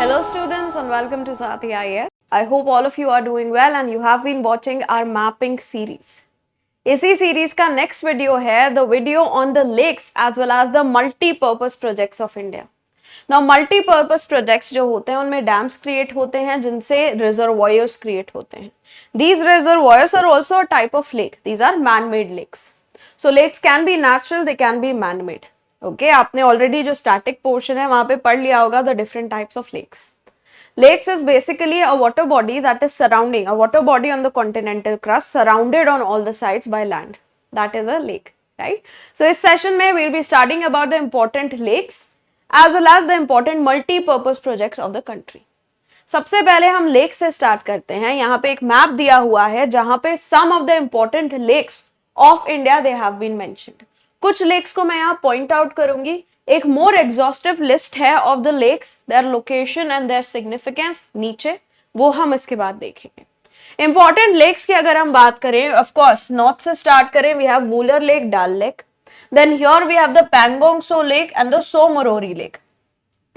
Hello students and welcome to Sathi IAS. I hope all of you are doing well and you have been watching our mapping series. इसी series का next video है the video on the lakes as well as the multipurpose projects of India. Now multipurpose projects जो होते हैं उनमें dams create होते हैं जिनसे रिजर्वॉयर्स क्रिएट होते हैं. These reservoirs are also a type of lake. These are man made lakes. So lakes can be natural, they can be man made. Okay, आपने ऑलरेडी जो स्टैटिक पोर्शन है वहां पे पढ़ लिया होगा the different types of lakes. Lakes is basically a water body that is surrounding, a water body on the continental crust surrounded on all the sides by land. That is a lake, right? So इस session में we'll be studying about the important lakes as well as the important multi-purpose projects of the country. सबसे पहले हम lake से start करते हैं. यहाँ पे एक मैप दिया हुआ है जहाँ पे some of the important lakes of India they have been mentioned. कुछ लेक्स को मैं यहाँ पॉइंट आउट करूंगी. एक मोर एग्जॉस्टिव लिस्ट है of the lakes, their location and their significance नीचे, वो हम इसके बाद देखेंगे. इंपॉर्टेंट लेक्स की अगर हम बात करें, ऑफ कोर्स नॉर्थ से स्टार्ट करें, we have Wular lake, Dal lake. Then here we have the Pangong Tso lake and the Tsomoriri lake.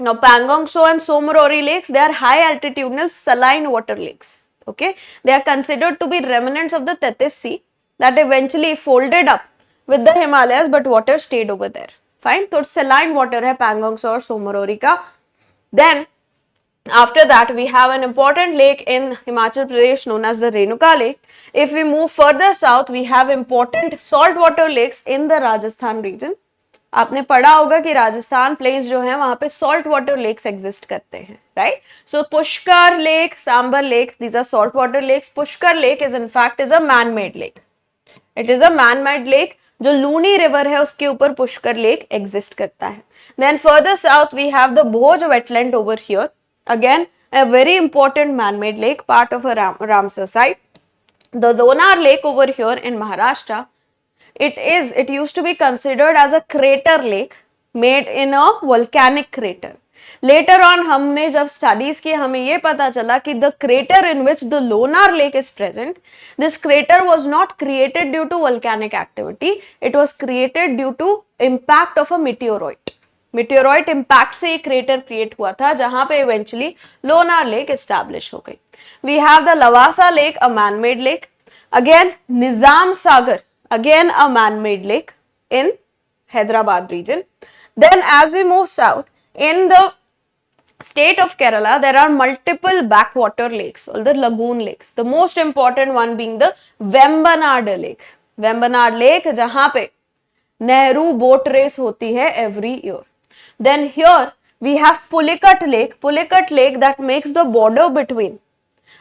Now Pangong Tso and Tsomoriri lakes they are high altitudinal saline water lakes. Okay, they are considered to be remnants of the Tethys Sea that eventually folded up with the Himalayas, but water stayed over there. Fine, तो saline water है पैंगोंग और सोमरोरी का. Then after that we have an important lake in Himachal Pradesh known as the Renuka Lake. If we move further south, we have important saltwater lakes in the Rajasthan region. आपने पढ़ा होगा कि Rajasthan planes जो है वहां पे salt water lakes exist करते हैं, right? So Pushkar lake, Sambhar lake, these are salt water lakes. Pushkar lake is in fact is a man made lake. It is a man made lake. जो लूनी रिवर है उसके ऊपर पुष्कर लेक एग्जिस्ट करता है. Then further south we have the Bhoj wetland over here, again a very important man-made lake, part of a Ramsar site. The Donar lake over here in Maharashtra, it used to be considered as a crater lake made in a volcanic crater. Later on हमने जब studies की हमें ये पता चला कि the crater in which the Lonar lake is present, this crater was not created due to volcanic activity, it was created due to impact of a meteoroid. Meteoroid impact से ये crater create हुआ था जहाँ पे eventually Lonar lake establish हो गई. We have the Lavasa lake, a man-made lake. Again Nizam Sagar, again a man-made lake in Hyderabad region. Then as we move south, in the state of Kerala, there are multiple backwater lakes or the lagoon lakes. The most important one being the Vembanad lake. Vembanad lake जहाँ पे Nehru boat race होती है every year. Then here we have Pulicat lake. Pulicat lake that makes the border between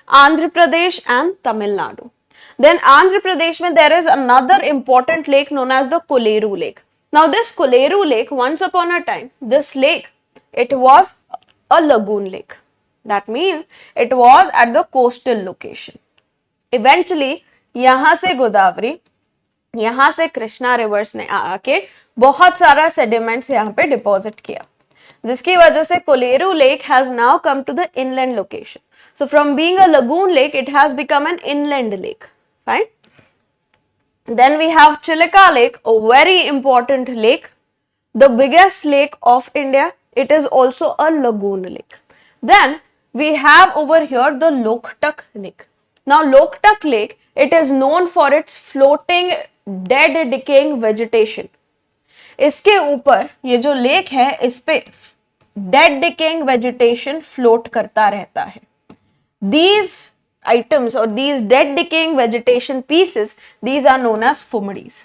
Andhra Pradesh and Tamil Nadu. Then Andhra Pradesh में there is another important lake known as the Koleru lake. Now this Koleru lake, once upon a time, this lake, it was a lagoon lake. That means it was at the coastal location. Eventually यहाँ से गोदावरी, यहाँ से Krishna reverse ने आके बहुत सारा sediments यहाँ पे डिपॉजिट किया, जिसकी वजह से Kolleru lake has now come to the inland location. So from being a lagoon lake it has become an inland lake. Fine. Then we have Chilika Lake, a very important lake, the biggest lake of India. It is also a lagoon lake. Then we have over here the Loktak Lake. Now Loktak Lake, it is known for its floating dead decaying vegetation. इसके ऊपर ये जो lake है इस पे dead decaying vegetation float करता रहता है. These items or these dead decaying vegetation pieces, these are known as fumadies.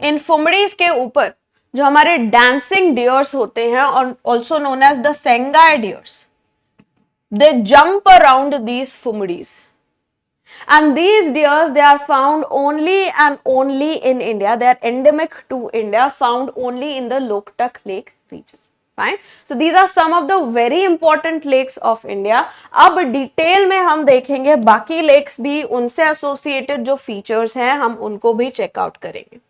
In fumadies के ऊपर जो हमारे dancing deers होते हैं और also known as the Sengai deers, they jump around these fumadies. And these deers, they are found only and only in India. They are endemic to India, found only in the Loktak Lake region. Fine. So these are some of the very important lakes of India. अब detail में हम देखेंगे बाकी lakes भी, उनसे associated जो features हैं हम उनको भी चेकआउट करेंगे.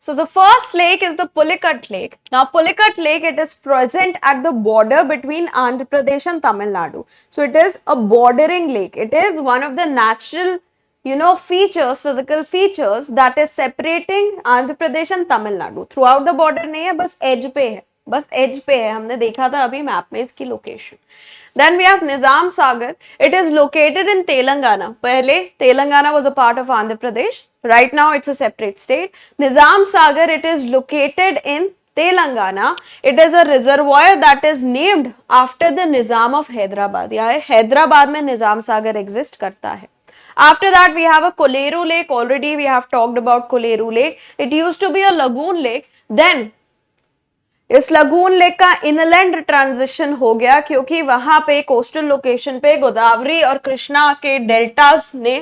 So the first lake is the Pulicat Lake. Now Pulicat Lake, it is present at the border between Andhra Pradesh and Tamil Nadu. So it is a bordering lake. It is one of the natural, features, physical features that is separating Andhra Pradesh and Tamil Nadu. Throughout the border नहीं है, बस edge पे है. बस as पे है, हमने देखा था अभी मैप में इसकी location. Then we have Nizam Sagar, it is located in Telangana. पहले Telangana was a part of Andhra Pradesh, right now it's a separate state. Nizam Sagar, it is located in Telangana. It is a reservoir that is named after the Nizam of Hyderabad. या हैदराबाद में निजाम सागर exist करता है। After that, we have a Koleru Lake. Already we have talked about Koleru Lake. It used to be a lagoon lake. Then इस lagoon lake का inland transition हो गया क्योंकि वहां पे कोस्टल लोकेशन पे गोदावरी और कृष्णा के डेल्टास ने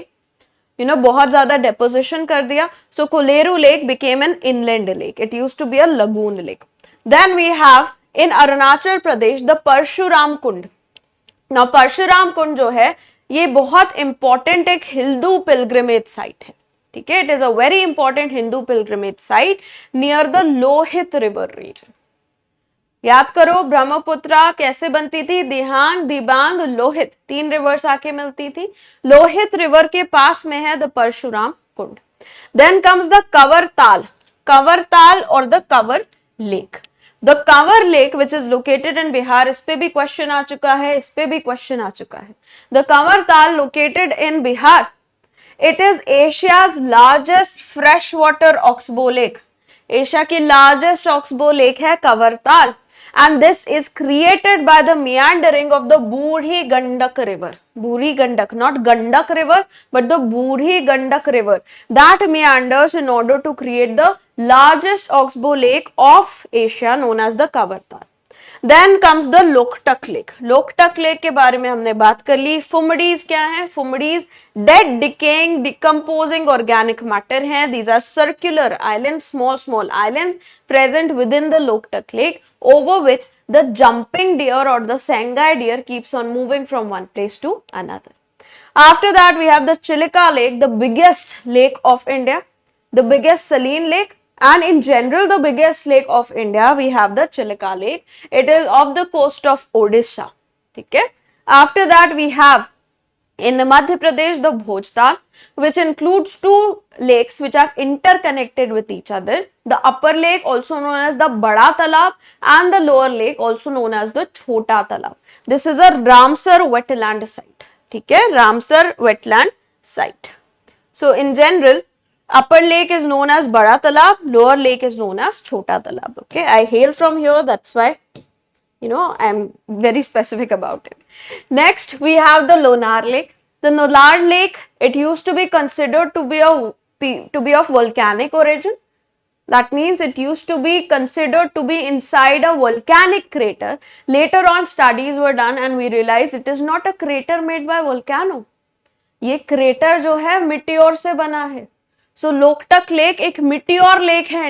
बहुत ज्यादा डेपोजिशन कर दिया. So Kolleru lake became an inland lake. It used to be a lagoon lake. Then we have in Arunachal Pradesh the Parshuram Kund. Now Parshuram Kund जो है ये बहुत इंपॉर्टेंट एक हिंदू पिलग्रिमेज साइट है. ठीक है, it is a very important Hindu pilgrimage site near the Lohit river region. याद करो ब्रह्मपुत्रा कैसे बनती थी, दिहांग, दिबांग, लोहित, 3 रिवर्स आके मिलती थी. लोहित रिवर के पास में है the Parshuram Kund. Then comes the Kanwar Tal. Kanwar Tal और the Kanwar lake. The Kanwar lake which is located in Bihar. इस पे भी क्वेश्चन आ चुका है, इस पे भी क्वेश्चन आ चुका है. द कंवर ताल located in Bihar. It is Asia's largest fresh water oxbow lake. Asia की लार्जेस्ट ऑक्सबो लेक है कंवर ताल. And this is created by the meandering of the Buri Gandak river. Buri Gandak, not Gandak river, but the Buri Gandak river. That meanders in order to create the largest oxbow lake of Asia known as the Kavartal. Then comes the Loktak lake. Loktak lake के बारे में हमने बात कर ली. फुमडीज क्या है? Phumdis dead decaying decomposing organic matter हैं. These are circular island, small island present within the Loktak lake over which the jumping deer or the Sangai deer keeps on moving from one place to another. After that we have the Chilika lake, the biggest lake of India, the biggest saline lake, and in general the biggest lake of India. We have the Chilika lake. It is off the coast of Odisha. Okay. After that we have in the Madhya Pradesh the Bhojtal, which includes 2 lakes which are interconnected with each other. The upper lake also known as the Bada Talab and the lower lake also known as the Chota Talab. This is a Ramsar wetland site. ठीक है, Ramsar wetland site. So in general, upper lake is known as Bada Talab, lower lake is known as Chota Talab. Okay, I hail from here, that's why I'm very specific about it. Next we have the Lonar lake. The Lonar lake, it used to be considered to be of volcanic origin. That means it used to be considered to be inside a volcanic crater. Later on studies were done and we realized it is not a crater made by volcano. ये crater जो है meteor से बना है. So Loktak lake एक meteor lake है,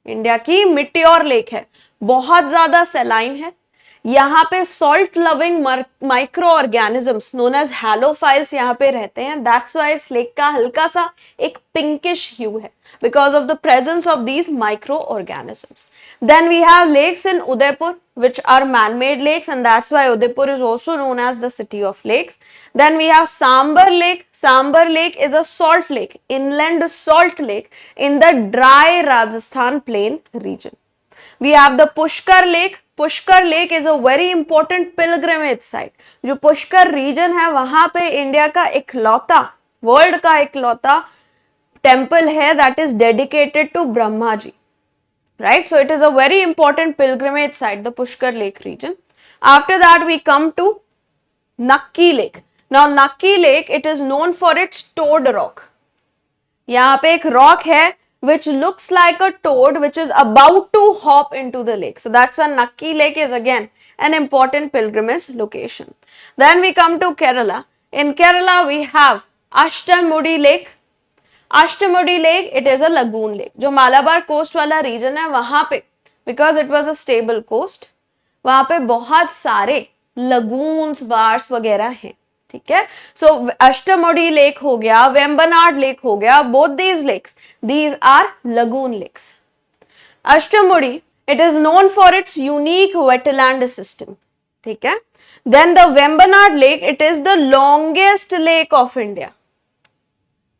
India की meteor lake है. बहुत ज्यादा सेलाइन है. यहाँ पे salt loving micro organisms known as halophiles यहाँ पे रहते हैं. दैट्स व्हाई इस लेक का हल्का सा एक पिंकिश ह्यू है because of the presence of these microorganisms. Then we have lakes in Udaipur which are man-made lakes and that's why Udaipur is also known as the city of lakes. Then we have Sambar Lake. Sambar Lake is a salt lake, inland salt lake in the dry Rajasthan plain region. We have the Pushkar Lake. Pushkar lake is a very important pilgrimage site. जो Pushkar reason है वहां पे India का इकलौता, world का इकलौता temple है that is dedicated to Brahma ji. Right, so it is a very important pilgrimage site, the Pushkar lake region. After that we come to Nakki lake. Now Nakki lake it is known for its toad rock. यहाँ पे एक rock है which looks like a toad which is about to hop into the lake. So that's why Nakki Lake is again an important pilgrimage location. Then we come to Kerala. In Kerala we have Ashtamudi Lake. Ashtamudi Lake, it is a lagoon lake. जो Malabar coast वाला reason है वहां पे, because it was a stable coast, वहां पे बहुत सारे lagoons, bars वगैरह हैं. ठीक है, सो अष्टमुडी लेक हो गया, वेम्बनाड लेक हो गया, both these lakes, these are lagoon lakes. Ashtamudi it is known for its unique wetland system. ठीक है, then the Vembanad lake it is the longest lake of India.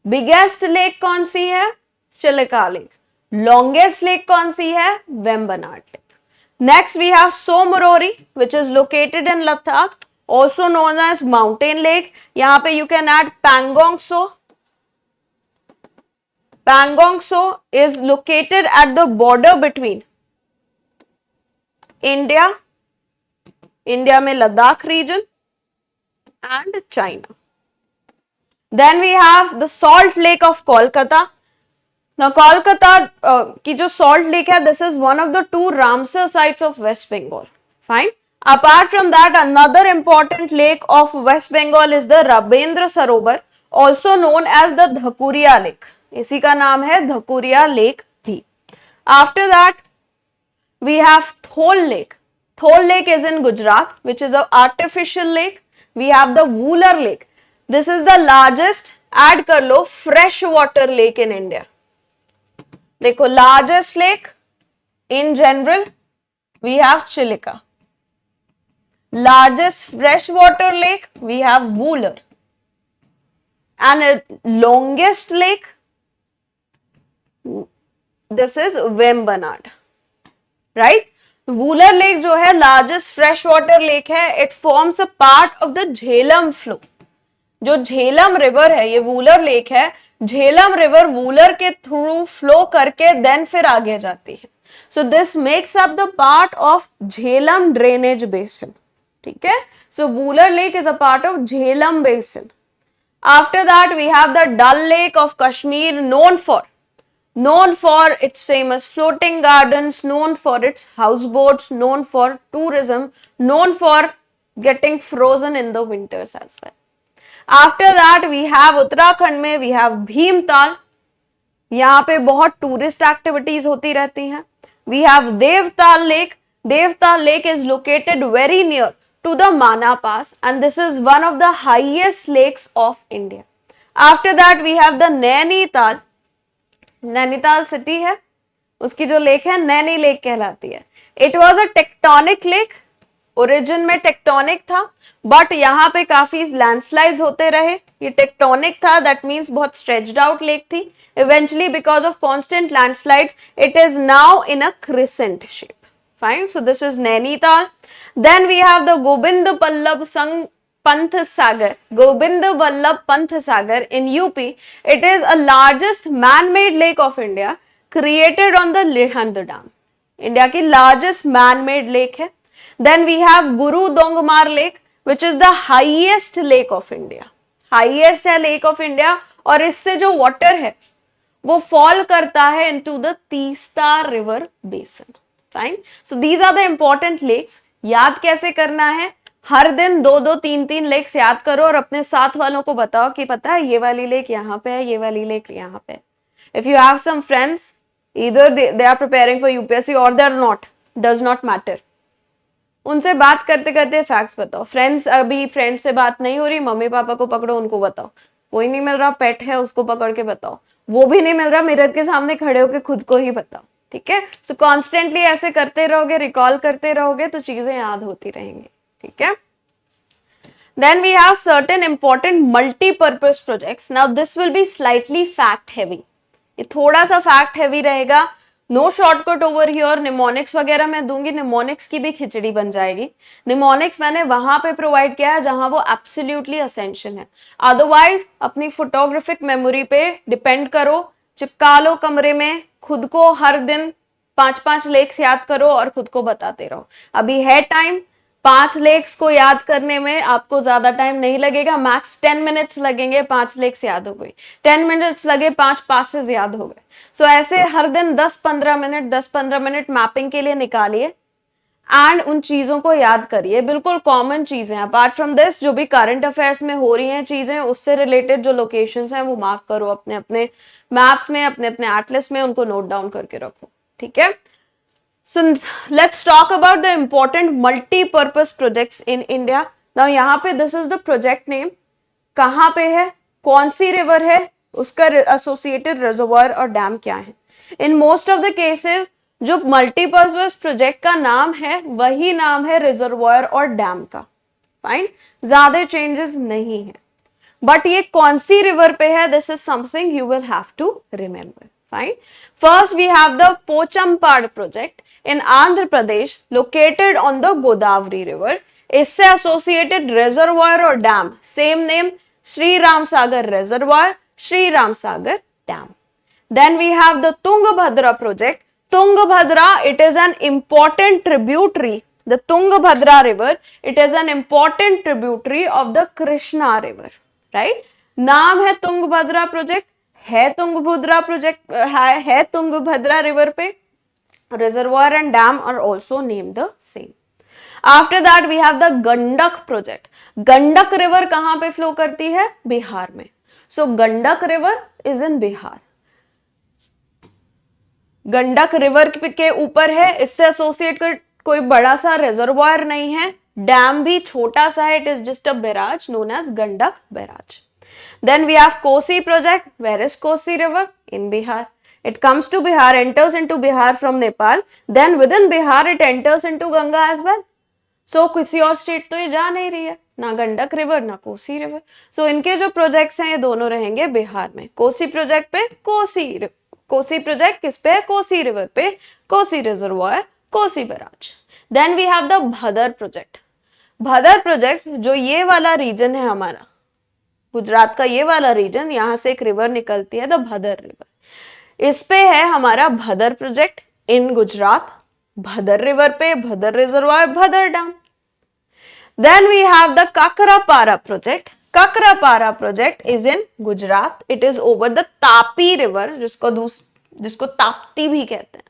Biggest lake कौन सी है? चिलिका लेक. लॉन्गेस्ट लेक कौन सी है? Vembanad lake. Next we have Somorori, which is located in Ladakh, also known as mountain lake. यहाँ पे you can add Pangong So. Pangong So is located at the border between India में Ladakh region and China. Then we have the Salt Lake of Kolkata. Now Kolkata की जो Salt Lake है, this is one of the two Ramsar sites of West Bengal. Fine. Apart from that, another important lake of West Bengal is the Rabindra Sarovar, also known as the Dhakuria Lake. इसी का नाम है Dhakuria Lake भी. After that, we have Thol Lake. Thol Lake is in Gujarat, which is an artificial lake. We have the Wooler Lake. This is the largest, add कर लो, freshwater lake in India. देखो, largest lake in general, we have Chilika. Largest freshwater lake, we have Wooler. And longest lake, this is Vembanad. Right? Wooler Lake जो है largest freshwater lake है, it forms a part of the Jhelum flow. जो Jhelum river है, ये Wular lake है, Jhelum river Wular के through flow करके then फिर आगे जाती है. So this makes up the part of Jhelum drainage basin. ठीक है, so Wular lake is a part of Jhelum basin. After that we have the Dal lake of Kashmir, known for its famous floating gardens, known for its houseboats, known for tourism, known for getting frozen in the winters as well. After that we have Uttarakhand में we have Bhimtal. यहाँ पे बहुत tourist activities होती रहती हैं. We have Devtal lake. Devtal lake is located very near to the Mana Pass and this is one of the highest lakes of India. After that we have the Nainital. Nainital city है, उसकी जो lake है Naini lake कहलाती है. It was a tectonic lake. Origin में tectonic था, but यहाँ पे काफी लैंडस्लाइड्स होते रहे. ये टेक्टोनिक था, दैट मीन्स बहुत स्ट्रेच्ड आउट लेक थी. Eventually because of constant landslides it is now in a crescent shape. Fine, so this is Nainital. Then we have the Govind Ballabh संघ Panth Sagar, Gobind Vallabh Panth Sagar in UP. It is a largest man-made lake of India, created on the Lirhand Dam. India की largest man-made lake है. Then we have Guru Dongmar Lake, which is the highest lake of India. Highest है lake of India, और इससे जो water है वो fall करता है into the Teesta River Basin. Fine. So these are the important lakes. याद कैसे करना है? हर दिन 2-2, 3-3 लेक्स याद करो और अपने साथ वालों को बताओ कि पता है ये वाली लेक यहाँ पे है, ये वाली लेक यहाँ पे. If you have some friends, either they are preparing for UPSC और they are not, does not matter. उनसे बात करते करते फैक्ट्स बताओ. फ्रेंड्स, अभी फ्रेंड्स से बात नहीं हो रही, मम्मी पापा को पकड़ो, उनको बताओ. कोई नहीं मिल रहा, पेट है उसको पकड़ के बताओ. वो भी नहीं मिल रहा, मिरर के सामने खड़े होकर खुद को ही बताओ. ठीक है, सो कॉन्स्टेंटली ऐसे करते रहोगे, रिकॉल करते रहोगे तो चीजें याद होती रहेंगी. ठीक है. Then we have certain important multi-purpose projects. Now this will be slightly fact heavy. ये थोड़ा सा fact heavy रहेगा. No shortcut over here. Mnemonics वगैरह मैं दूंगी, mnemonics की भी खिचड़ी बन जाएगी. Mnemonics मैंने वहां पे प्रोवाइड किया है जहां वो absolutely essential है. Otherwise अपनी photographic memory पे डिपेंड करो, चिपका लो कमरे में, खुद को हर दिन 5-5 लेक्स याद करो और खुद को बताते रहो. अभी है टाइम. 5 लेक्स को याद करने में आपको ज्यादा टाइम नहीं लगेगा. मैक्स 10 मिनट्स लगेंगे, 5 लेक्स याद हो गई. 10 मिनट्स लगे, 5 पासेस याद हो गए. सो ऐसे हर दिन 10-15 मिनट मैपिंग के लिए निकालिए एंड उन चीजों को याद करिए. बिल्कुल कॉमन चीजें. अपार्ट फ्रॉम दिस जो भी करंट अफेयर्स में हो रही हैं चीजें, उससे रिलेटेड जो लोकेशंस हैं वो मार्क करो अपने अपने मैप्स में, अपने अपने एटलस में, उनको नोट डाउन करके रखो. ठीक है. So let's talk about the important multi-purpose projects in India. Now यहाँ पे this is the project name. कहाँ पे है, कौन सी रिवर है, उसका associated reservoir और डैम क्या है. In most of the cases जो multi-purpose project का नाम है वही नाम है रिजर्वायर और डैम का. फाइन, ज्यादा चेंजेस नहीं है. बट ये कौन सी रिवर पे है, this is something you will have to remember. Fine. First we have the Pochampad project. in Andhra Pradesh located on the Godavari river. इससे एसोसिएटेड रिजर्वायर और dam, same name, Shri Ram Sagar reservoir, Shri Ram Sagar dam. Then we have the Tungabhadra project. Tungabhadra, it is an important tributary. The Tungabhadra river, it is an important tributary of the Krishna river, right? नाम है Tungabhadra project, है Tungabhadra project, है Tungabhadra river पे. Reservoir and dam are also named the same. After that we have the Gandak project. Gandak river कहाँ पे flow करती है? बिहार में. So Gandak river is in Bihar. Gandak river के ऊपर है, इससे एसोसिएट कोई बड़ा सा रिजर्वायर नहीं है, डैम भी छोटा सा है, it is just a barrage known as Gandak barrage. Then we have Kosi project. Where is Kosi river? In Bihar. It comes to Bihar, enters into Bihar from Nepal, then within Bihar it enters into Ganga as well. So किसी और state तो ये जा नहीं रही है, ना Gandak river ना कोसी रिवर. सो इनके जो प्रोजेक्ट्स हैं ये दोनों रहेंगे बिहार में. कोसी प्रोजेक्ट पे कोसी प्रोजेक्ट किस पे है? कोसी रिवर पे, Kosi reservoir, Kosi barrage. Then we have the Bhadar project. Bhadar project जो ये वाला रीजन है हमारा, गुजरात का ये वाला रीजन, यहां से एक रिवर निकलती है, द भदर रिवर. इस पे है हमारा Bhadar project in Gujarat. Bhadar river पे Bhadar reservoir, Bhadar dam. Then we have the Kakrapara project. Kakrapara project is in Gujarat. It is over the Tapi river, जिसको ताप्ती भी कहते हैं.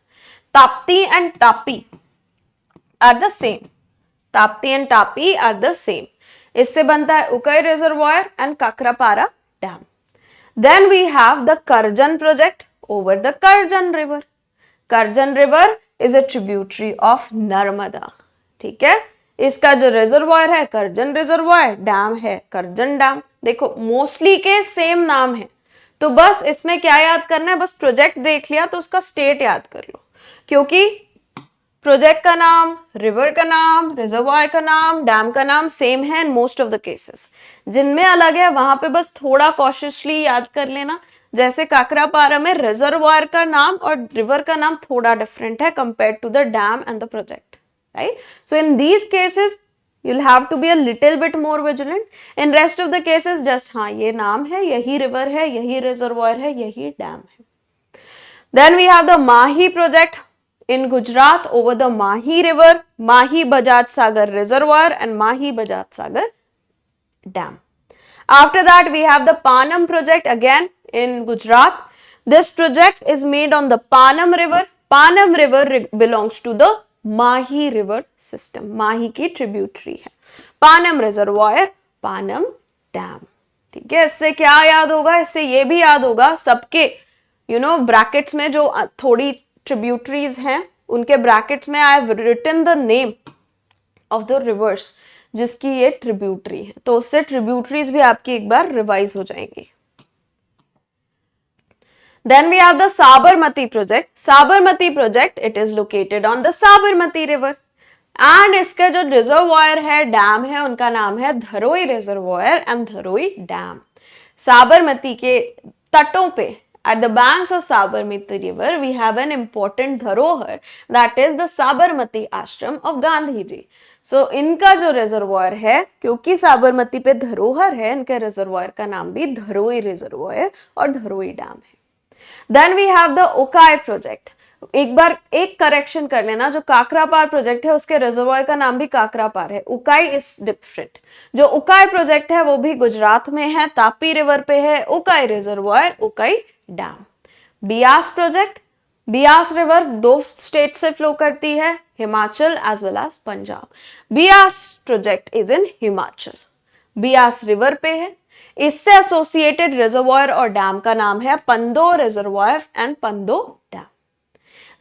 Tapti and Tapi are the same. Tapti and Tapi are the same. इससे बनता है Ukai reservoir and Kakrapara dam. Then we have the Karjan project over the Karjan river. Karjan river is a tributary of Narmada. ठीक है, इसका जो रिजर्वायर है करजन रिजर्वायर, डैम है करजन डैम. देखो मोस्टली के सेम नाम है, तो बस इसमें क्या याद करना है? बस प्रोजेक्ट देख लिया तो उसका स्टेट याद कर लो, क्योंकि प्रोजेक्ट का नाम, रिवर का नाम, रिजर्वायर का नाम, डैम का नाम सेम है in most of the cases. जिनमें अलग है वहां पे बस थोड़ा कॉशियसली याद कर लेना. जैसे काकरापारा में रिजर्वायर का नाम और रिवर का नाम थोड़ा डिफरेंट है compare to the dam and the project. Right? So in these cases you'll have to be a little bit more vigilant. In rest of the cases just हाँ ये नाम है, यही river है, यही reservoir है, यही dam है. Then we have the Mahi project in Gujarat over the Mahi river, Mahi Bajaj Sagar reservoir and Mahi Bajaj Sagar dam. After that we have the Panam project again in Gujarat. This project is made on the Panam river. Panam river belongs to the Mahi river system. Mahi की tributary है. Panam reservoir, Panam dam. ठीक है, इससे क्या याद होगा? इससे ये भी याद होगा सबके ब्रैकेट्स में जो थोड़ी ट्रिब्यूटरीज हैं उनके ब्रैकेट्स में I have written the name of the rivers जिसकी ये ट्रिब्यूटरी है, तो उससे ट्रिब्यूटरीज भी आपकी एक बार रिवाइज हो जाएंगी. Then we have the Sabarmati project. Sabarmati project, it is located on the Sabarmati river. And इसके जो रिजर्वायर है, डैम है, उनका नाम है Dharoi reservoir and Dharoi dam. Sabarmati के तटों पे, at the banks of Sabarmati river, we have an important धरोहर, that is the Sabarmati ashram of Gandhi ji. So इनका जो रिजर्वायर है, क्योंकि साबरमती पे धरोहर है, इनके रिजर्वायर का नाम भी धरोई रिजर्वायर और धरोई डैम है. Then we have the Ukai project. एक बार एक करेक्शन कर लेना, जो काकरापार प्रोजेक्ट है उसके रिजर्वायर का नाम भी काकरापार है. Ukai is different. जो उकाई प्रोजेक्ट है वो भी गुजरात में है, तापी रिवर पे है. Ukai reservoir, Ukai dam. Beas project, Beas river 2 state से फ्लो करती है, Himachal as well as Punjab. Beas project is in Himachal, Beas river पे है. इससे एसोसिएटेड रिजर्वायर और डैम का नाम है Pandoh reservoir and Pandoh dam.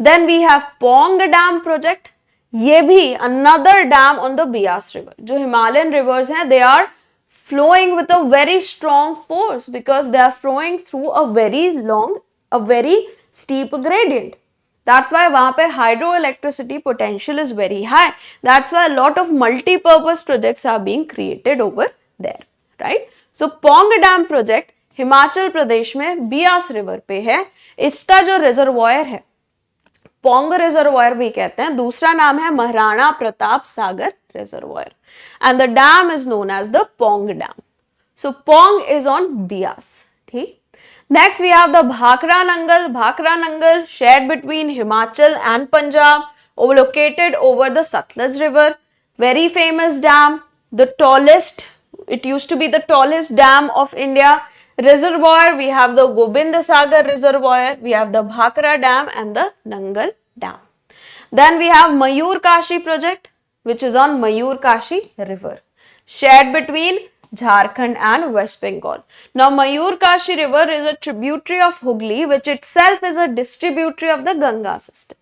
Then we have Pong dam project. ये भी another dam on the Beas river. जो हिमालयन रिवर्स हैं they are flowing with a very strong force because they are flowing through a very steep gradient. That's why वहां पे hydroelectricity potential is very high. That's why a lot of multi-purpose projects are being created over there, right? So Pong dam project Himachal Pradesh में Beas river पे है. इसका जो reservoir है Pong reservoir भी कहते हैं, दूसरा नाम है Maharana Pratap Sagar reservoir, and the dam is known as the Pong dam. So Pong is on Beas. ठीक. Next we have the Bhakra Nangal. Bhakra Nangal shared between Himachal and Punjab, located over the Satluj River. Very famous dam, the tallest, it used to be the tallest dam of India. Reservoir, we have the Gobind Sagar Reservoir, we have the Bhakra Dam and the Nangal Dam. Then we have Mayur Kashi project, which is on Mayur Kashi River, shared between Jharkhand and West Bengal. Now, Mayur Kashi River is a tributary of Hooghly, which itself is a distributary of the Ganga system.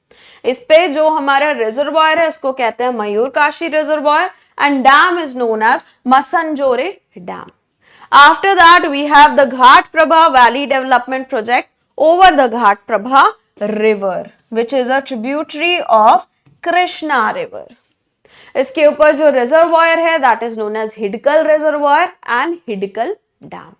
इस पे जो हमारा reservoir है इसको कहते हैं Mayurakshi reservoir, and dam is known as Massanjore dam. After that, we have the Ghat Prabha Valley Development Project over the Ghat Prabha River, which is a tributary of Krishna River. इसके ऊपर जो reservoir है that is known as Hidkal Reservoir and Hidkal Dam.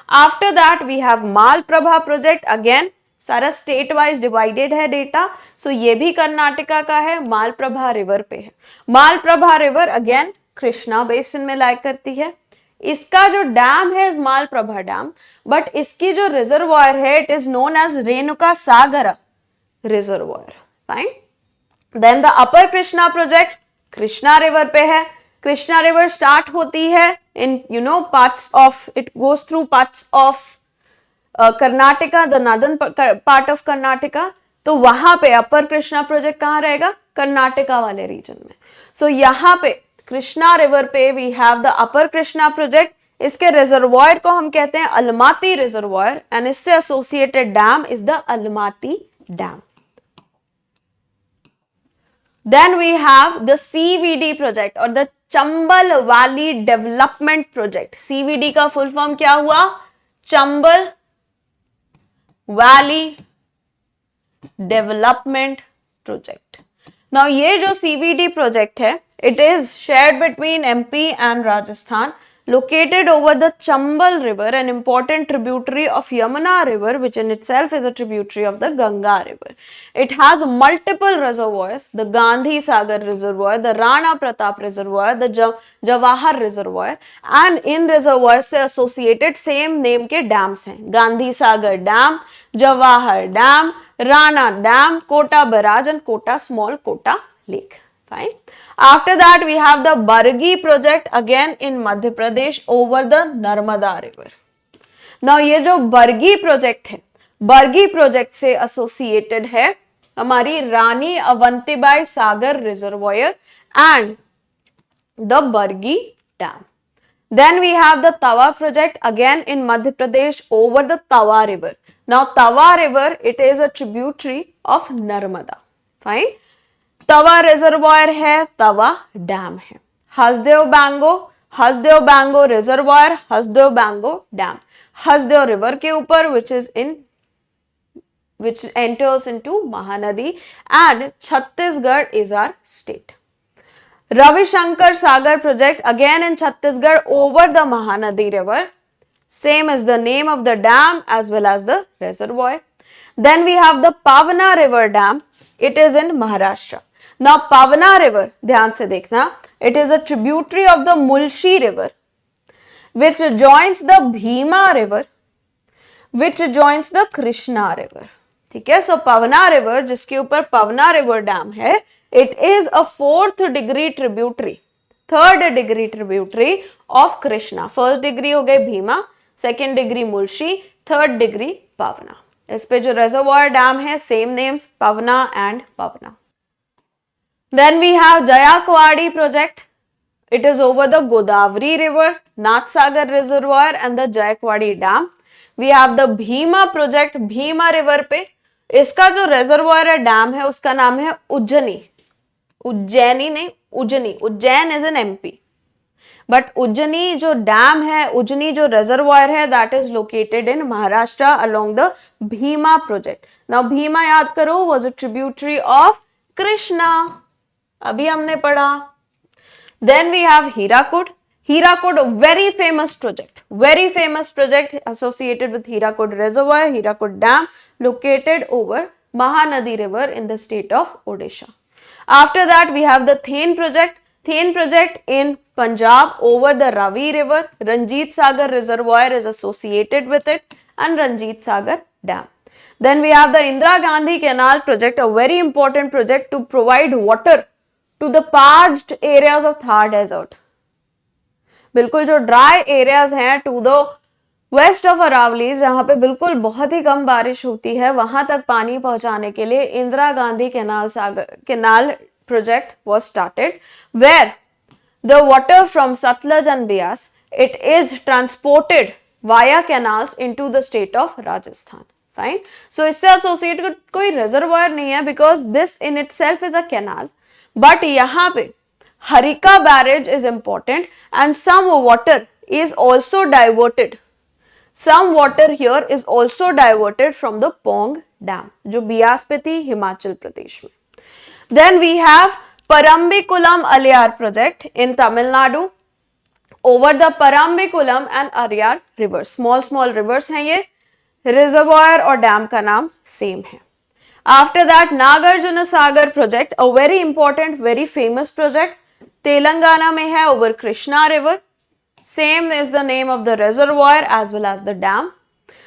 After that, we have Malprabha Project. Again, सारा state wise divided है data. सो ये भी कर्नाटका का है, मालप्रभा रिवर पे है. Malaprabha river again Krishna basin में लाइक करती है. इसका जो डैम है मालप्रभा डैम, बट इसकी जो रिजर्वायर है it is known as Renuka Sagar reservoir. Fine. Then the upper Krishna project Krishna river पे है. कृष्णा रिवर स्टार्ट होती है in parts of, it goes through parts of Karnataka, the northern part of Karnataka. तो वहां पे अपर कृष्णा प्रोजेक्ट कहां रहेगा? कर्नाटका वाले रीजन में. सो यहाँ पे कृष्णा रिवर पे we have the upper Krishna project. इसके रिजर्वायर को हम कहते हैं अलमाती रिजर्वायर, एंड इससे associated dam is the Almatti dam. Then we have the CVD project और the Chambal valley development project. CVD का फुल फॉर्म क्या हुआ? Chambal valley development project. Now ये जो CVD प्रोजेक्ट है it is shared between MP and Rajasthan, located over the Chambal River, an important tributary of Yamuna River, which in itself is a tributary of the Ganga River. It has multiple reservoirs, the Gandhi Sagar Reservoir, the Rana Pratap Reservoir, the Jawahar Reservoir, and in reservoirs से associated same name के dams हैं. Gandhi Sagar Dam, Jawahar Dam, Rana Dam, Kota Barrage and Kota Small Kota Lake. Fine. After that, we have the Bargi project again in Madhya Pradesh over the Narmada River. Now ये जो Bargi project है, Bargi project से associated है हमारी Rani Avantibai Sagar reservoir and the Bargi dam. Then we have the Tawa project again in Madhya Pradesh over the Tawa river. Now Tawa river, it is a tributary of Narmada. Fine. Tawa reservoir है, Tawa dam है. Hasdeo Bango reservoir, Hasdeo Bango dam. Hasdeo river के ऊपर which enters into Mahanadi, and Chhattisgarh is our state. Ravi Shankar Sagar project again in Chhattisgarh over the Mahanadi river. Same as the name of the dam as well as the reservoir. Then we have the Pavana river dam. It is in Maharashtra. Now Pavana river, ध्यान से देखना, it is a tributary of the Mulshi river, which joins the Bhima river, which joins the Krishna river. ठीक है. So Pavana river, जिसके ऊपर Pavana river dam है, it is a 4th degree tributary, 3rd degree tributary of Krishna. First degree हो गए Bhima, second degree Mulshi, 3rd degree Pavana. इस पे जो reservoir dam है, same names Pavana and Pavana. Then we have Jayakwadi project. It is over the Godavari river, Nath Sagar reservoir and the Jayakwadi dam. We have the Bhima project, Bhima river पे इसका जो reservoir है dam है उसका नाम है उज्जैनी. उज्जैनी नहीं, Ujjaini. Ujjain is in MP, but Ujjaini जो डैम है, उज्जैनी जो reservoir है that is located in Maharashtra along the Bhima project. Now Bhima याद करो was a tributary of Krishna. अभी हमने पढ़ा. Then we have Hirakud. Hirakud, a very famous project associated with Hirakud reservoir, Hirakud dam, located over Mahanadi River in the state of Odisha. After that, we have the Thane project. Thane project in Punjab over the Ravi River. Ranjit Sagar Reservoir is associated with it, and Ranjit Sagar Dam. Then we have the Indira Gandhi Canal project, a very important project to provide water to the parched areas of Thar desert. बिल्कुल जो dry areas हैं to the west of Aravallis, जहां पे बिल्कुल बहुत ही कम बारिश होती है, वहां तक पानी पहुंचाने के लिए Indira Gandhi canal project was started, where the water from Sutlej and Beas it is transported via canals into the state of Rajasthan. Fine. So इससे एसोसिएटेड कोई रिजर्वायर नहीं है, because this in itself is a canal, but यहाँ पे Harika barrage is important and some water is also diverted. Some water here is also diverted from the Pong Dam, जो बियास पे थी हिमाचल प्रदेश में. Then we have Parambikulam Aliyar project in Tamil Nadu over the Parambikulam and Aliyar rivers. Small rivers हैं ये, reservoir और dam का नाम same है. After that, Nagarjuna Sagar project, a very important, very famous project. Telangana में है over Krishna river. Same is the name of the reservoir as well as the dam.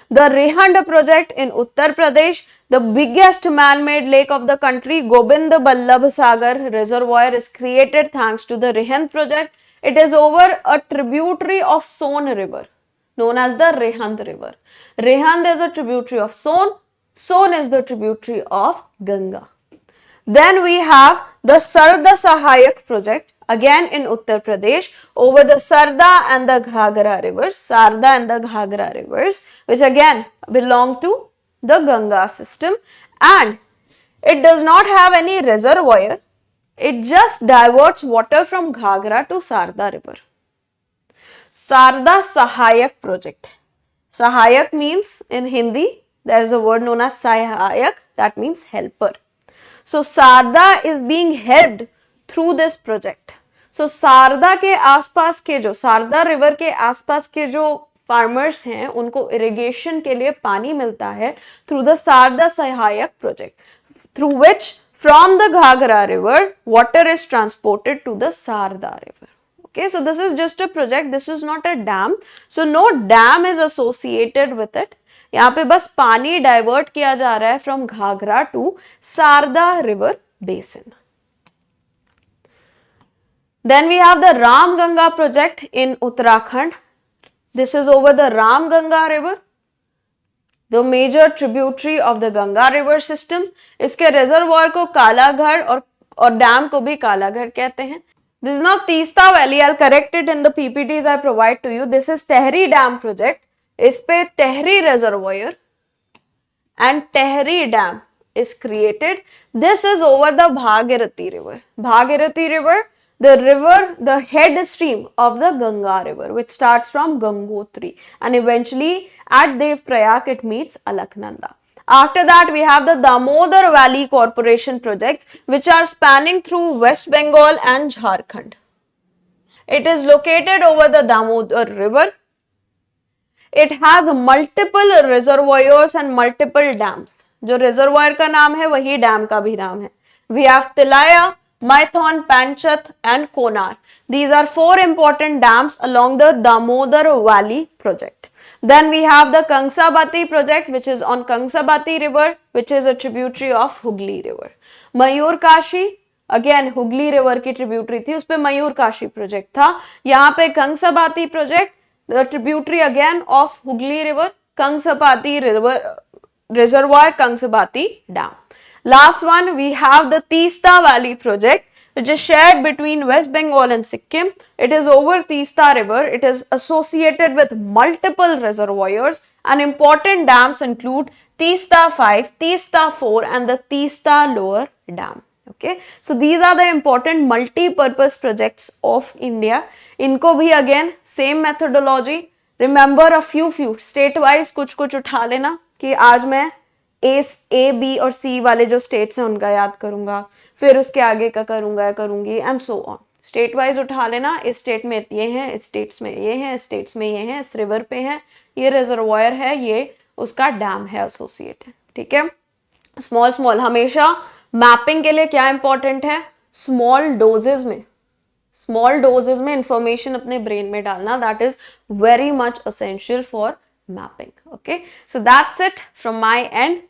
The Rihand project in Uttar Pradesh, the biggest man-made lake of the country, Gobind Ballabh Sagar reservoir is created thanks to the Rihand project. It is over a tributary of Son river known as the Rihand river. Rihand is a tributary of Son. Son is the tributary of Ganga. Then we have the Sarda Sahayak project again in Uttar Pradesh over the Sarda and the Ghagra rivers, Sarda and the Ghagra rivers, which again belong to the Ganga system, and it does not have any reservoir. It just diverts water from Ghagra to Sarda river. Sarda Sahayak project. Sahayak means in Hindi, there is a word known as Sahayak, that means helper. So Sarda is being helped through this project. So सारदा के आसपास के जो सारदा river के आसपास के जो farmers हैं उनको इरिगेशन के लिए पानी मिलता है through the Sarda Sahayak project, through which from the Ghaghara river water is transported to the Sarda river. Okay, so this is just a project, this is not a dam, so no dam is associated with it. यहाँ पे बस पानी divert किया जा रहा है from Ghaghara to Sarda river basin. Then we have the Ram Ganga project in Uttarakhand. This is over the Ram Ganga river, the major tributary of the Ganga river system. इसके reservoir को कालाघर और डैम को भी कालाघर कहते हैं. This is not Teesta Valley. I'll correct it in the PPTs I provide to you. This is Tehri Dam project. इस पे Tehri reservoir and Tehri Dam is created. This is over the Bhagirathi river. Bhagirathi river, the river, the head stream of the Ganga river, which starts from Gangotri and eventually at Dev Prayag it meets Alaknanda. After that, we have the Damodar Valley Corporation projects, which are spanning through West Bengal and Jharkhand. It is located over the Damodar river. It has multiple reservoirs and multiple dams. जो reservoir का नाम है वही dam का भी नाम है. We have Tilaya, Maithon, Panchath and Konar. These are 4 important dams along the Damodar Valley project. Then we have the Kangsabati project, which is on Kangsabati river, which is a tributary of Hooghly river. Mayur Kashi, again Hooghly river की tributary थी, उस पे Mayur Kashi project था. यहाँ पे Kangsabati project, the tributary again of Hooghly river, Kangsabati river reservoir, Kangsabati dam. Last one, we have the Teesta Valley project, which is shared between West Bengal and Sikkim. It is over Teesta river. It is associated with multiple reservoirs and important dams include Teesta 5, Teesta 4 and the Teesta Lower Dam. Okay, so these are the important multi-purpose projects of India. इनको भी again same methodology. Remember a few state wise कुछ उठा लेना कि आज मैं A, B और C वाले जो स्टेट्स हैं उनका याद करूंगा, फिर उसके आगे का करूंगी and so on. State wise उठा लेना, इस स्टेट में ये हैं, इस स्टेट्स में ये हैं, इस स्टेट्स में ये हैं, इस रिवर पे हैं, ये रिजर्वायर है, ये उसका डैम है एसोसिएटेड. ठीक है. स्मॉल स्मॉल, हमेशा मैपिंग के लिए क्या इंपॉर्टेंट है, स्मॉल डोजेज में इंफॉर्मेशन अपने ब्रेन में डालना, that is very much essential for mapping. Okay, so that's it from my end.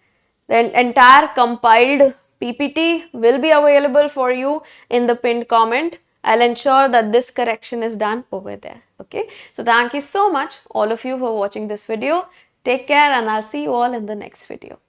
The entire compiled PPT will be available for you in the pinned comment. I'll ensure that this correction is done over there. Okay, so thank you so much all of you for watching this video. Take care and I'll see you all in the next video.